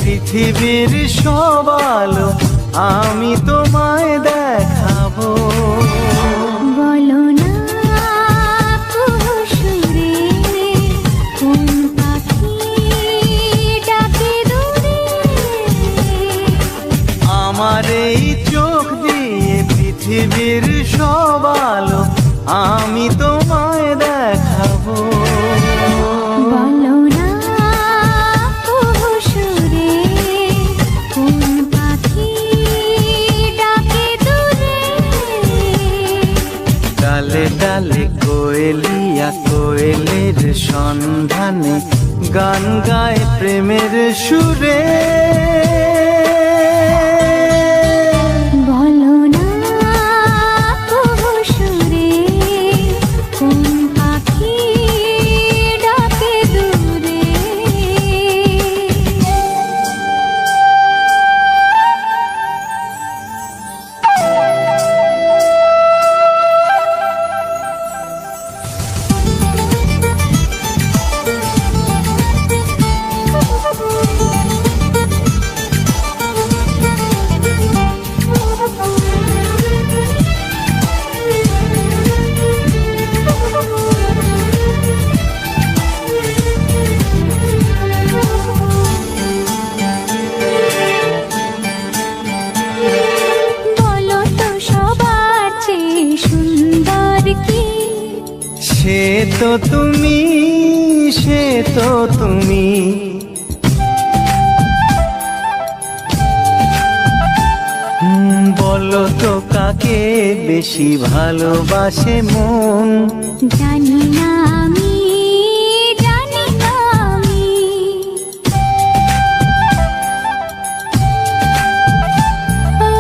পৃথিবীর সব আলো আমি তোমায় দেখাবো। বলো না কুহুসুরে কোন পাখি ডাকে দূরে। আমার এই চোখ দিয়ে পৃথিবীর সব আলো আমি তোমায় দেখাবো। বলো না ডালে ডালে কোয়েলিয়া কোয়েলের সন্ধানে গান গায় প্রেমের সুরে। বলো না কুহুসুরে কোন পাখি ডাকে দূরে। সে তো তুমি, সে তো তুমি, বলো তো কাকে বেশি ভালোবাসে মন। জানি না আমি, জানি না আমি। ও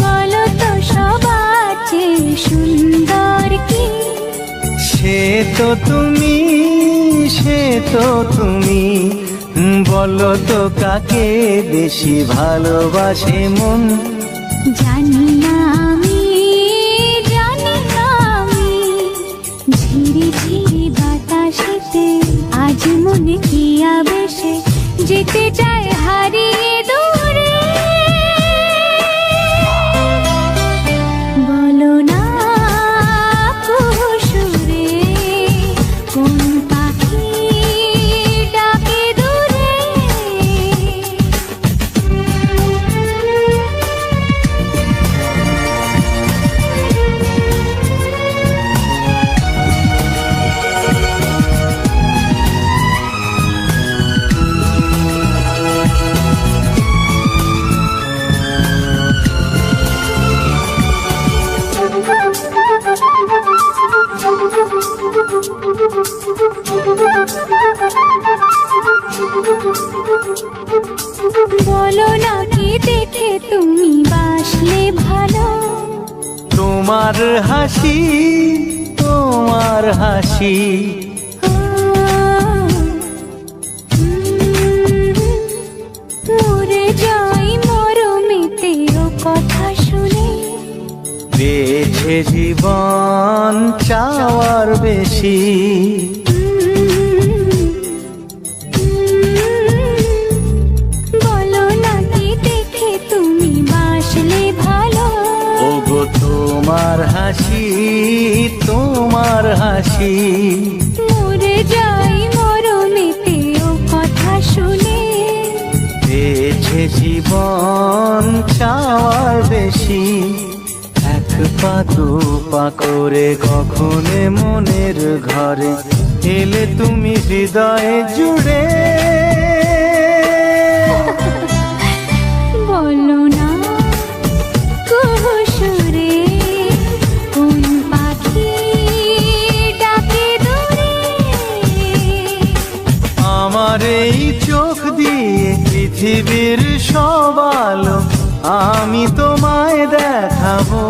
বলো তো সবার চেয়ে সুন্দর কি। সে তো তুমি, সে তো তুমি, বলো তো কাকে বেশি ভালোবাসে মন। জানি না আমি, জানি না আমি। ঝিরি ঝিরি বাতাসেতে আজ মনে কি আবেশে যেতে চায় হারিয়ে দূরে। বলো না কুহুসুরে কোন পাখি ডাকে দূরে। বলো না কি দেখে তুমি বাসলে ভালো। তোমার হাসি, তোমার হাসি, মরে যাই মরমেতে ও কথা শুনে। পেয়েছে জীবন চাওয়ার বেশি। বলো না কি দেখে তুমি বাসলে ভালো। ওগো তোমার হাসি, তোমার হাসি, মরে যাই মরমেতে ও কথা শুনে। পেয়েছে জীবন চাওয়ার বেশি। এক পা দু পা করে কখনে মনের ঘরে এলে তুমি হৃদয়ে জুড়ে। বলো না কুহুসুরে কোন পাখি ডাকে দূরে। আমার এই চোখ দিয়ে পৃথিবীর সব আলো আমি তোমায় দেখাবো।